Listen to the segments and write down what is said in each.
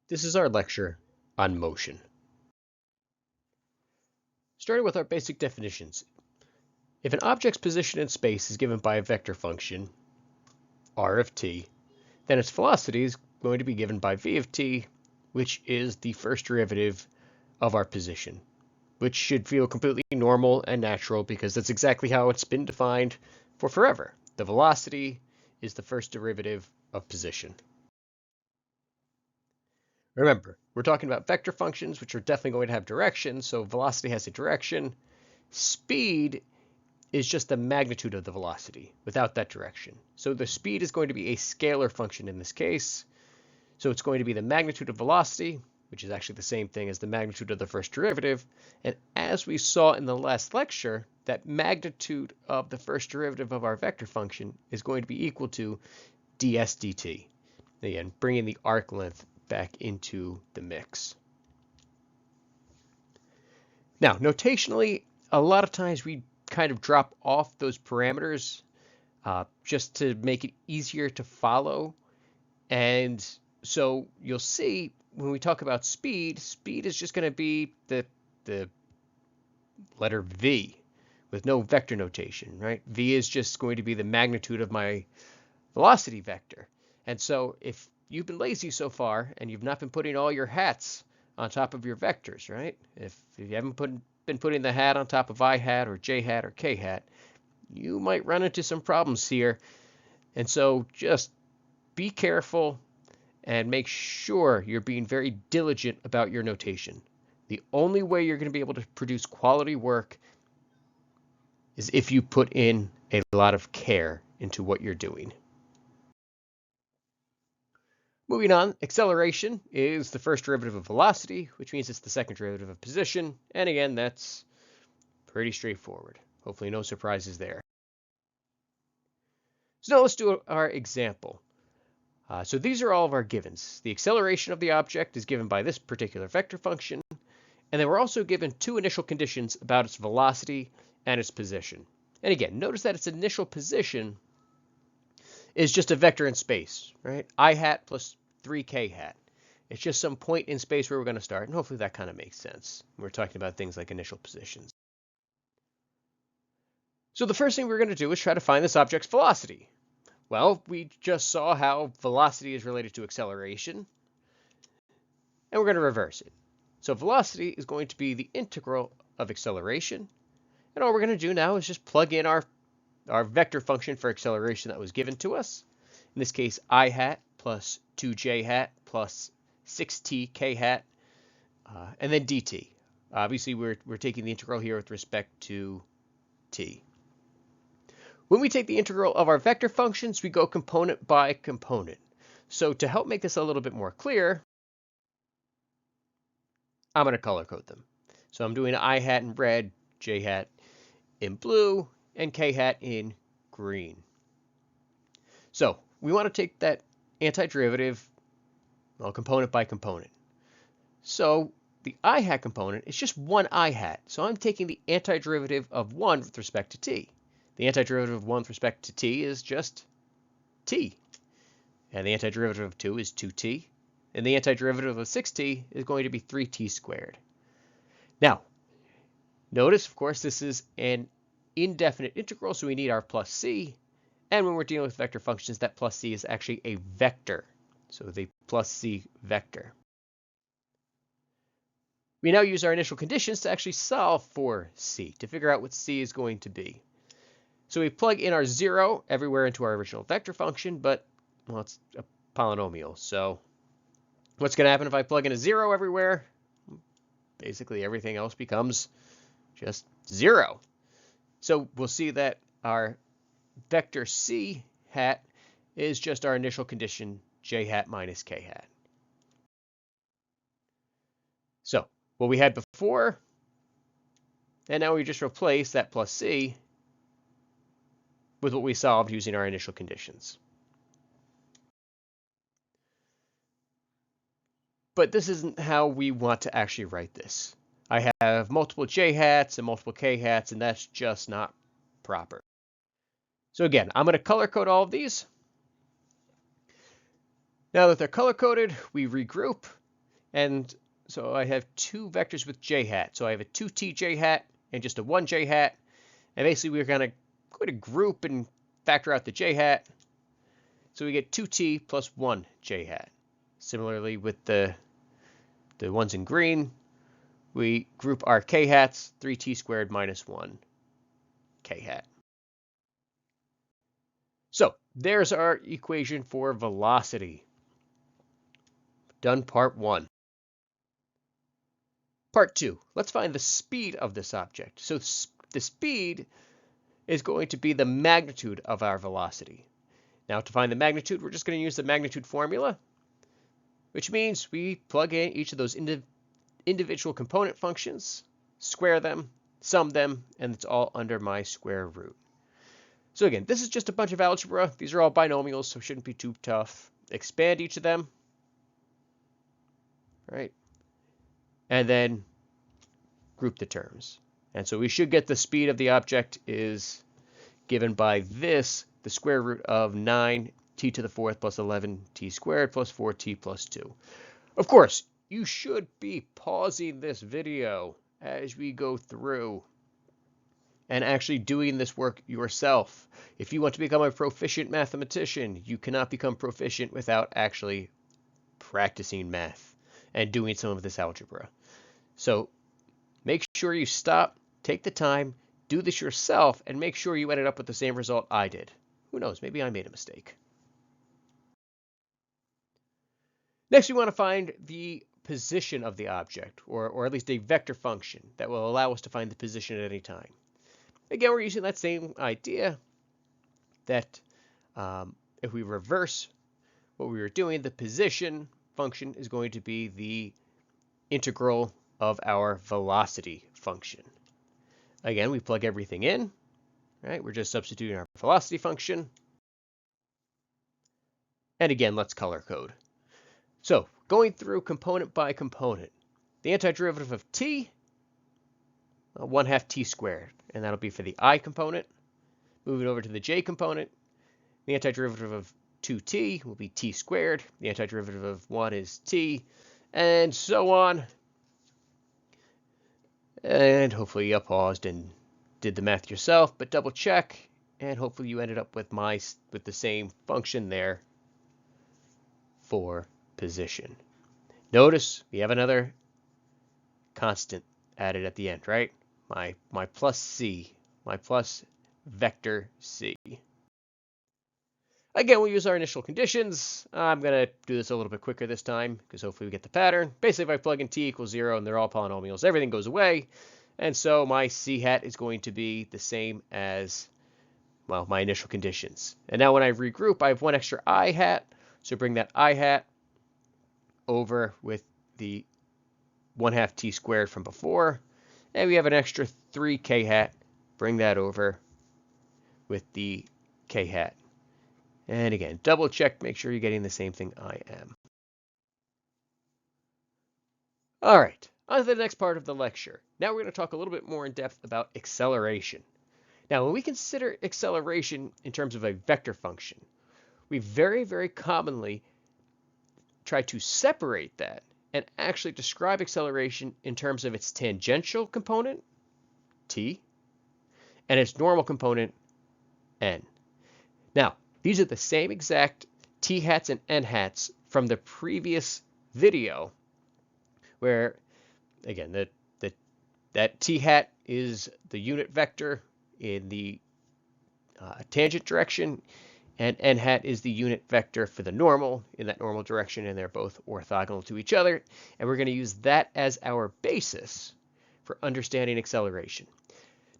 This is our lecture on motion. Starting with our basic definitions. If an object's position in space is given by a vector function, r of t, then its velocity is going to be given by v of t, which is the first derivative of our position, which should feel completely normal and natural because that's exactly how it's been defined for forever. The velocity is the first derivative of position. Remember, we're talking about vector functions, which are definitely going to have direction, so velocity has a direction. Speed is just the magnitude of the velocity without that direction. So the speed is going to be a scalar function in this case. So it's going to be the magnitude of velocity, which is actually the same thing as the magnitude of the first derivative. And as we saw in the last lecture, that magnitude of the first derivative of our vector function is going to be equal to ds dt. Again, bringing the arc length back into the mix. Now, notationally, a lot of times we kind of drop off those parameters just to make it easier to follow. And so you'll see when we talk about speed, speed is just going to be the letter v with no vector notation, right? V is just going to be the magnitude of my velocity vector. And so if you've been lazy so far and you've not been putting all your hats on top of your vectors, right? If you haven't been putting the hat on top of I hat or J hat or K hat, you might run into some problems here. And so just be careful and make sure you're being very diligent about your notation. The only way you're going to be able to produce quality work is if you put in a lot of care into what you're doing. Moving on, acceleration is the first derivative of velocity, which means it's the second derivative of position. And again, that's pretty straightforward. Hopefully no surprises there. So now let's do our example. So these are all of our givens. The acceleration of the object is given by this particular vector function. And then we're also given two initial conditions about its velocity and its position. And again, notice that its initial position is just a vector in space, right? I hat plus 3k hat. It's just some point in space where we're going to start, and hopefully that kind of makes sense. We're talking about things like initial positions. So the first thing we're going to do is try to find this object's velocity. Well, we just saw how velocity is related to acceleration, and we're going to reverse it. So velocity is going to be the integral of acceleration, and all we're going to do now is just plug in our vector function for acceleration that was given to us. In this case, I hat plus 2j hat plus 6t k hat, and then dt. Obviously, we're taking the integral here with respect to t. When we take the integral of our vector functions, we go component by component. So to help make this a little bit more clear, I'm going to color code them. So I'm doing I hat in red, j hat in blue, and k hat in green. So we want to take that antiderivative, well, component by component. So the I hat component is just one I hat. So I'm taking the antiderivative of 1 with respect to t. The antiderivative of 1 with respect to t is just t. And the antiderivative of 2 is 2t. And the antiderivative of 6t is going to be 3t squared. Now, notice, of course, this is an indefinite integral, so we need our plus c. And when we're dealing with vector functions, that plus c is actually a vector. So the plus c vector. We now use our initial conditions to actually solve for c, to figure out what c is going to be. So we plug in our 0 everywhere into our original vector function, but, well, it's a polynomial. So what's going to happen if I plug in a 0 everywhere? Basically, everything else becomes just 0. So we'll see that our vector c hat is just our initial condition, j hat minus k hat. So what we had before, and now we just replace that plus c with what we solved using our initial conditions. But this isn't how we want to actually write this. I have multiple j hats and multiple k hats, and that's just not proper. So again, I'm going to color code all of these. Now that they're color coded, we regroup And so I have two vectors with j hat. So I have a 2t j hat and just a 1 j hat. And basically we're going to group and factor out the j hat. So we get 2t plus 1 j hat. Similarly with the ones in green, we group our k hats, 3t squared minus 1 k hat. So there's our equation for velocity. Done part 1. Part 2, let's find the speed of this object. So the speed is going to be the magnitude of our velocity. Now to find the magnitude, we're just going to use the magnitude formula, which means we plug in each of those individual component functions, square them, sum them, and it's all under my square root. So again, this is just a bunch of algebra. These are all binomials, so it shouldn't be too tough. Expand each of them, right? And then group the terms. And so we should get the speed of the object is given by this, the square root of 9t to the 4th plus 11t squared plus 4t plus 2. Of course, you should be pausing this video as we go through and actually doing this work yourself. If you want to become a proficient mathematician, you cannot become proficient without actually practicing math and doing some of this algebra. So make sure you stop, take the time, do this yourself, and make sure you ended up with the same result I did. Who knows, maybe I made a mistake. Next, we want to find the position of the object, or at least a vector function that will allow us to find the position at any time. Again, we're using that same idea that if we reverse what we were doing, the position function is going to be the integral of our velocity function. Again, we plug everything in, right? We're just substituting our velocity function. And again, let's color code. So going through component by component, the antiderivative of t, 1/2 t squared, and that'll be for the I component. Moving over to the j component, the antiderivative of 2t will be t squared. The antiderivative of 1 is t, and so on. And hopefully you paused and did the math yourself, but double check, and hopefully you ended up with the same function there for position. Notice we have another constant added at the end, right? My plus c, my plus vector c. Again, we'll use our initial conditions. I'm going to do this a little bit quicker this time because hopefully we get the pattern. Basically, if I plug in t equals 0 and they're all polynomials, everything goes away. And so my c hat is going to be the same as, well, my initial conditions. And now when I regroup, I have one extra I hat. So bring that I hat over with the 1/2 t squared from before. And we have an extra 3 k hat. Bring that over with the k hat. And again, double check, make sure you're getting the same thing I am. All right, on to the next part of the lecture. Now we're going to talk a little bit more in depth about acceleration. Now, when we consider acceleration in terms of a vector function, we very, very commonly try to separate that and actually describe acceleration in terms of its tangential component, t, and its normal component, n. Now, these are the same exact t hats and n hats from the previous video where, again, that t hat is the unit vector in the tangent direction, and n hat is the unit vector for the normal in that normal direction, and they're both orthogonal to each other. And we're going to use that as our basis for understanding acceleration.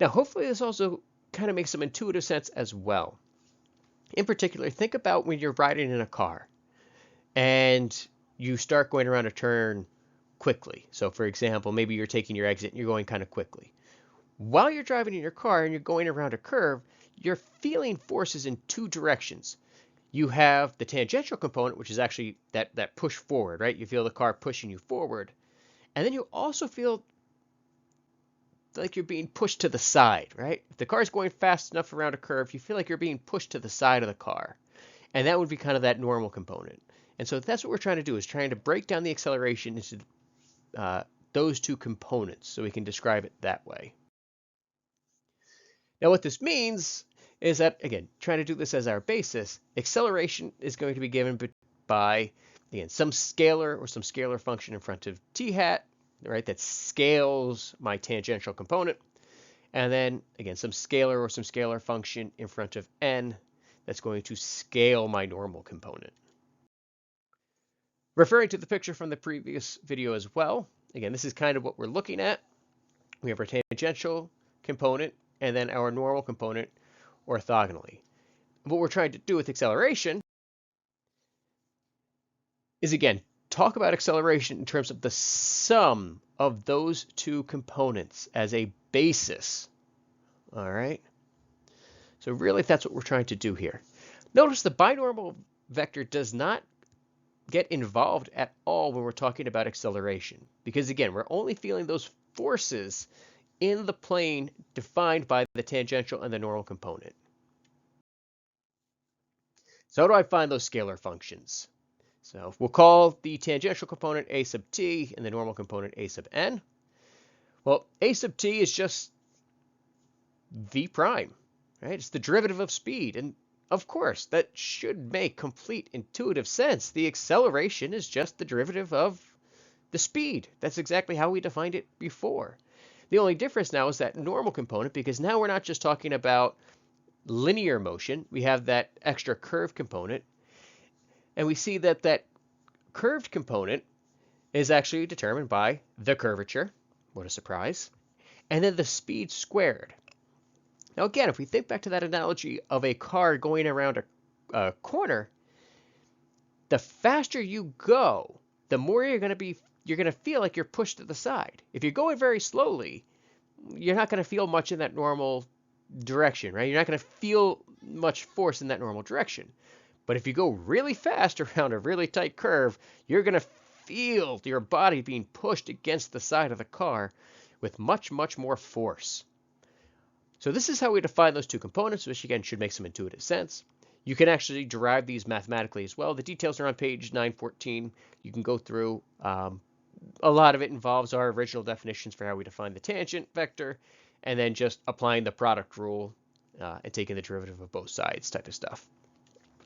Now, hopefully this also kind of makes some intuitive sense as well. In particular, think about when you're riding in a car and you start going around a turn quickly. So for example, maybe you're taking your exit and you're going kind of quickly. While you're driving in your car and you're going around a curve, you're feeling forces in two directions. You have the tangential component, which is actually that push forward, right? You feel the car pushing you forward. And then you also feel like you're being pushed to the side, right? If the car's going fast enough around a curve, you feel like you're being pushed to the side of the car. And that would be kind of that normal component. And so that's what we're trying to do, is trying to break down the acceleration into those two components so we can describe it that way. Now what this means is that, again, trying to do this as our basis, acceleration is going to be given by, again, some scalar or some scalar function in front of t hat, right, that scales my tangential component. And then, again, some scalar or some scalar function in front of n that's going to scale my normal component. Referring to the picture from the previous video as well, again, this is kind of what we're looking at. We have our tangential component and then our normal component orthogonally. What we're trying to do with acceleration is, again, talk about acceleration in terms of the sum of those two components as a basis. All right? So really, that's what we're trying to do here. Notice the binormal vector does not get involved at all when we're talking about acceleration, because, again, we're only feeling those forces in the plane defined by the tangential and the normal component. So how do I find those scalar functions? So we'll call the tangential component a sub t and the normal component a sub n. Well, a sub t is just v prime, right? It's the derivative of speed. And of course, that should make complete intuitive sense. The acceleration is just the derivative of the speed. That's exactly how we defined it before. The only difference now is that normal component, because now we're not just talking about linear motion. We have that extra curved component. And we see that that curved component is actually determined by the curvature. What a surprise. And then the speed squared. Now, again, if we think back to that analogy of a car going around a corner, the faster you go, the more you're going to feel like you're pushed to the side. If you're going very slowly, you're not going to feel much in that normal direction, right? You're not going to feel much force in that normal direction. But if you go really fast around a really tight curve, you're going to feel your body being pushed against the side of the car with much, much more force. So this is how we define those two components, which again should make some intuitive sense. You can actually derive these mathematically as well. The details are on page 914. You can go through. A lot of it involves our original definitions for how we define the tangent vector, and then just applying the product rule and taking the derivative of both sides type of stuff.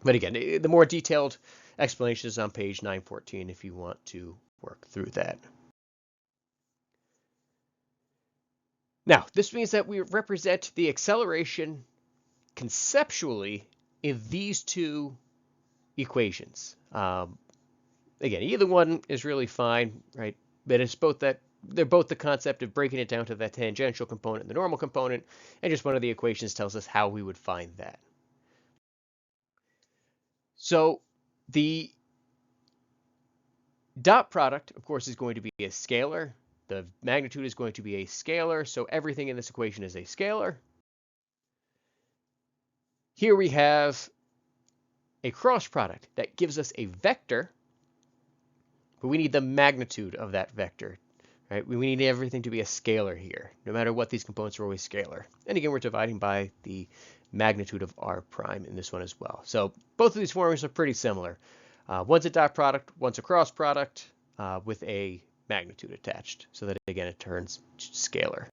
But again, the more detailed explanation is on page 914 if you want to work through that. Now, this means that we represent the acceleration conceptually in these two equations. Again, either one is really fine, right? But it's both that they're both the concept of breaking it down to the tangential component and the normal component, and just one of the equations tells us how we would find that. So the dot product, of course, is going to be a scalar. The magnitude is going to be a scalar, so everything in this equation is a scalar. Here we have a cross product that gives us a vector, but we need the magnitude of that vector, right? We need everything to be a scalar here. No matter what, these components are always scalar. And again, we're dividing by the magnitude of r prime in this one as well. So both of these formulas are pretty similar. One's a dot product, one's a cross product with a magnitude attached, so that again it turns scalar.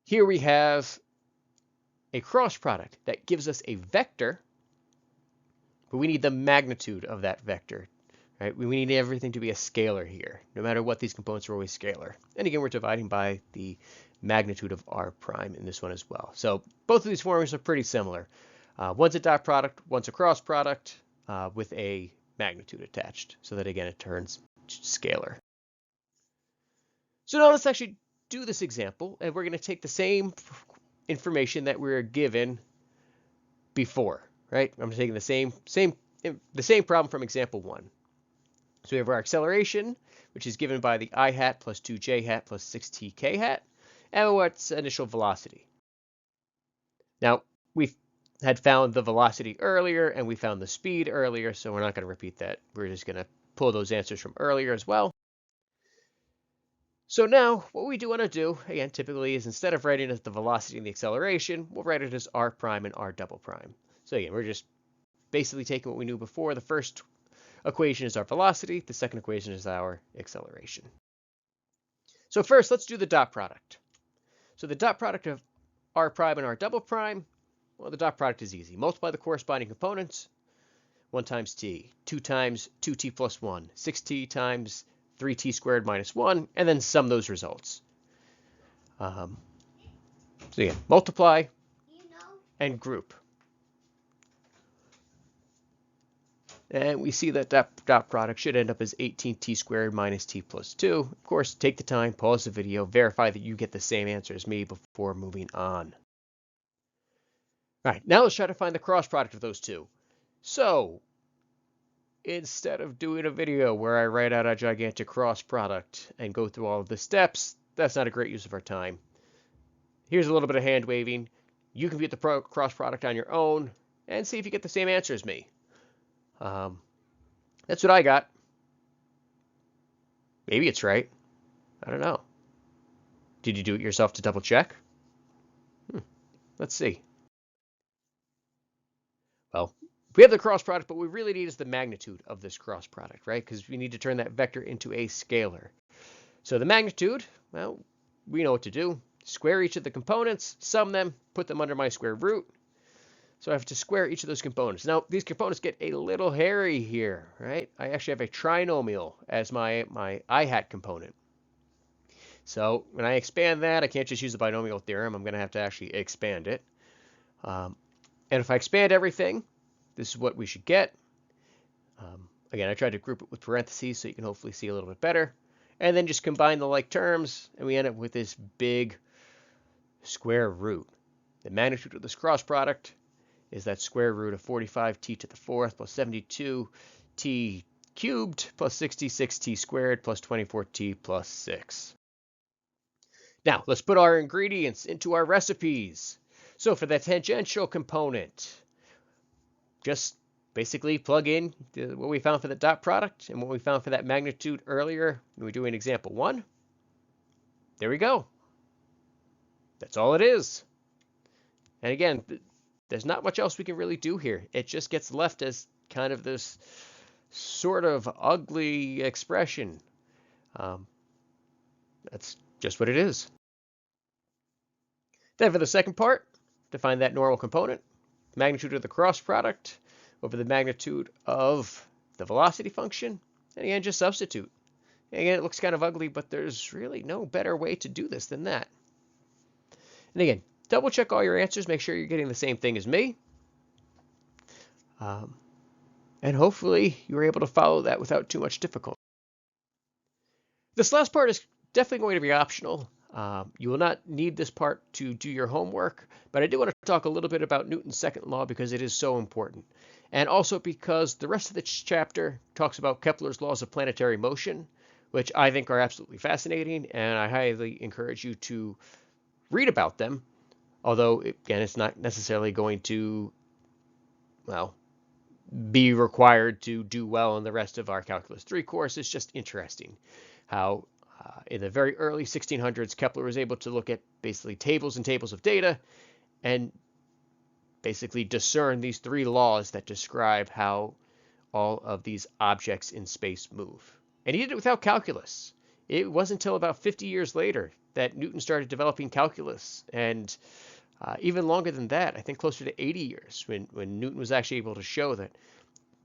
Here we have a cross product that gives us a vector, but we need the magnitude of that vector, right? We need everything to be a scalar here. No matter what, these components are always scalar. And again, we're dividing by the magnitude of r prime in this one as well. So both of these formulas are pretty similar. One's a dot product, one's a cross product with a magnitude attached, so that again it turns scalar. So now let's actually do this example, and we're going to take the same information that we were given before, right? I'm taking the same problem from example 1. So we have our acceleration, which is given by the I hat plus 2j hat plus 6tk hat, and what's initial velocity. Now, we had found the velocity earlier, and we found the speed earlier, so we're not going to repeat that. We're just going to pull those answers from earlier as well. So now what we do want to do, again, typically is instead of writing it as the velocity and the acceleration, we'll write it as r prime and r double prime. So again, we're just basically taking what we knew before. The first equation is our velocity. The second equation is our acceleration. So first, let's do the dot product. So the dot product of r prime and r double prime, well, the dot product is easy. Multiply the corresponding components. 1 times t, 2 times 2t plus 1, 6t times 3t squared minus 1, and then sum those results. So again, multiply and group. And we see that that dot product should end up as 18t squared minus t plus 2. Of course, take the time, pause the video, verify that you get the same answer as me before moving on. All right, now let's try to find the cross product of those two. So instead of doing a video where I write out a gigantic cross product and go through all of the steps, that's not a great use of our time. Here's a little bit of hand waving. You can get the cross product on your own and see if you get the same answer as me. That's what I got. Maybe it's right. I don't know. Did you do it yourself to double check? Let's see. Well, we have the cross product, but what we really need is the magnitude of this cross product, right? Because we need to turn that vector into a scalar. So the magnitude, well, we know what to do. Square each of the components, sum them, put them under my square root. So I have to square each of those components. Now, these components get a little hairy here, right? I actually have a trinomial as my I hat component. So when I expand that, I can't just use the binomial theorem. I'm going to have to actually expand it. And if I expand everything, this is what we should get. Again, I tried to group it with parentheses so you can hopefully see a little bit better. And then just combine the like terms, and we end up with this big square root. The magnitude of this cross product is that square root of 45t to the fourth plus 72t cubed plus 66t squared plus 24t plus 6. Now, let's put our ingredients into our recipes. So for the tangential component, just basically plug in what we found for the dot product and what we found for that magnitude earlier when we were doing example 1. There we go. That's all it is. And again, there's not much else we can really do here. It just gets left as kind of this sort of ugly expression. That's just what it is. Then for the second part, define that normal component, magnitude of the cross product over the magnitude of the velocity function, and again, just substitute. And again, it looks kind of ugly, but there's really no better way to do this than that. And again, double check all your answers, make sure you're getting the same thing as me. And hopefully you were able to follow that without too much difficulty. This last part is definitely going to be optional. You will not need this part to do your homework, but I do want to talk a little bit about Newton's second law because it is so important. And also because the rest of the chapter talks about Kepler's laws of planetary motion, which I think are absolutely fascinating, and I highly encourage you to read about them. Although, again, it's not necessarily going to, well, be required to do well in the rest of our Calculus 3 course. It's just interesting how in the very early 1600s, Kepler was able to look at basically tables and tables of data and basically discern these 3 laws that describe how all of these objects in space move. And he did it without calculus. It wasn't until about 50 years later that Newton started developing calculus, and even longer than that, I think closer to 80 years, when Newton was actually able to show that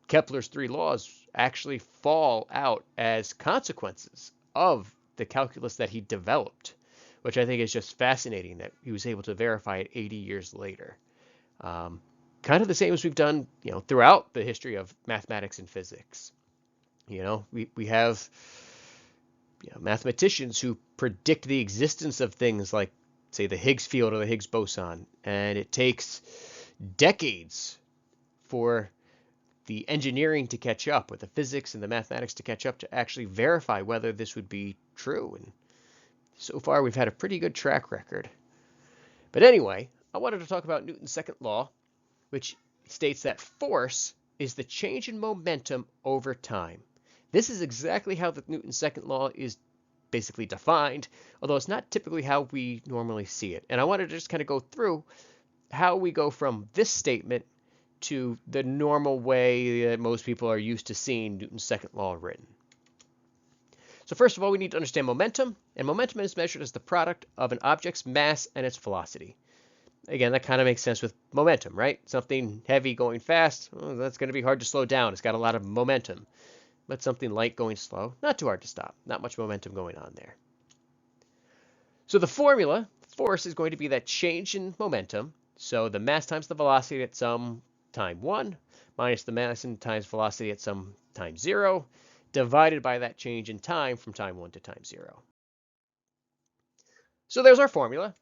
Kepler's 3 laws actually fall out as consequences of the calculus that he developed, which I think is just fascinating that he was able to verify it 80 years later. Kind of the same as we've done, throughout the history of mathematics and physics. We have mathematicians who predict the existence of things like, say, the Higgs field or the Higgs boson, and it takes decades for the engineering to catch up, with the physics and the mathematics to catch up to actually verify whether this would be true. And so far, we've had a pretty good track record. But anyway, I wanted to talk about Newton's second law, which states that force is the change in momentum over time. This is exactly how the Newton's second law is basically defined, although it's not typically how we normally see it. And I wanted to just kind of go through how we go from this statement to the normal way that most people are used to seeing Newton's second law written. So first of all, we need to understand momentum, and momentum is measured as the product of an object's mass and its velocity. Again, that kind of makes sense with momentum, right? Something heavy going fast, well, that's going to be hard to slow down. It's got a lot of momentum. But something light going slow, not too hard to stop. Not much momentum going on there. So the formula, force, is going to be that change in momentum. So the mass times the velocity at some time 1 minus the mass and times velocity at some time 0 divided by that change in time from time 1 to time 0. So there's our formula.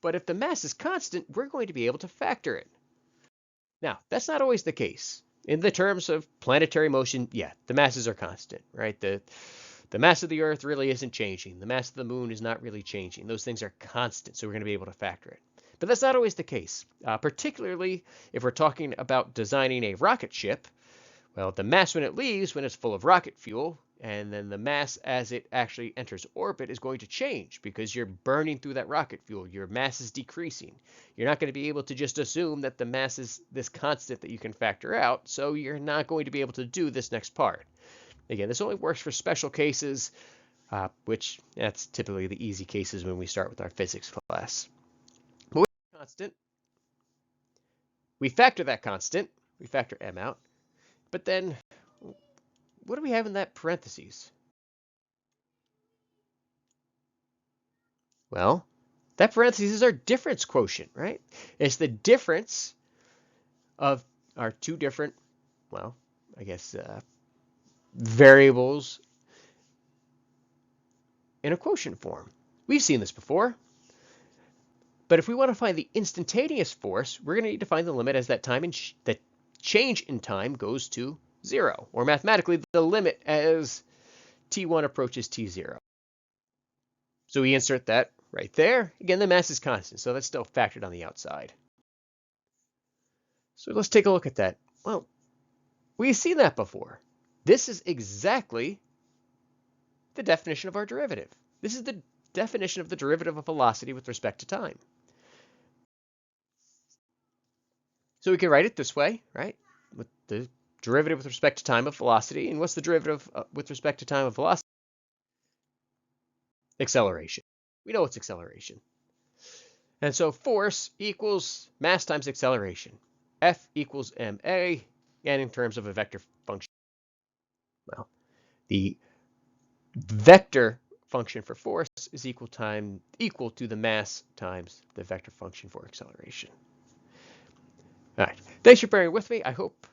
But if the mass is constant, we're going to be able to factor it. Now, that's not always the case. In the terms of planetary motion, yeah, the masses are constant, right? The mass of the Earth really isn't changing. The mass of the moon is not really changing. Those things are constant, so we're going to be able to factor it. But that's not always the case, particularly if we're talking about designing a rocket ship. Well, the mass when it leaves, when it's full of rocket fuel, and then the mass as it actually enters orbit is going to change because you're burning through that rocket fuel. Your mass is decreasing. You're not going to be able to just assume that the mass is this constant that you can factor out, so you're not going to be able to do this next part. Again, this only works for special cases, which that's typically the easy cases when we start with our physics class. But with a constant, we factor that constant. We factor m out. But then, what do we have in that parentheses? Well, that parentheses is our difference quotient, right? It's the difference of our two different, well, I guess, variables in a quotient form. We've seen this before. But if we want to find the instantaneous force, we're going to need to find the limit as that that change in time goes to 0, or mathematically the limit as t1 approaches t0. So we insert that right there. Again, the mass is constant, so that's still factored on the outside. So let's take a look at that. Well, we've seen that before. This is exactly the definition of our derivative. This is the definition of the derivative of velocity with respect to time. So we can write it this way, right? With the derivative with respect to time of velocity. And what's the derivative with respect to time of velocity? Acceleration. We know it's acceleration. And so force equals mass times acceleration. F equals ma, and in terms of a vector function, well, the vector function for force is equal to the mass times the vector function for acceleration. All right. Thanks for bearing with me. I hope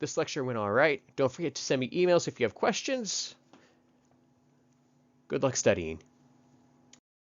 this lecture went all right. Don't forget to send me emails if you have questions. Good luck studying.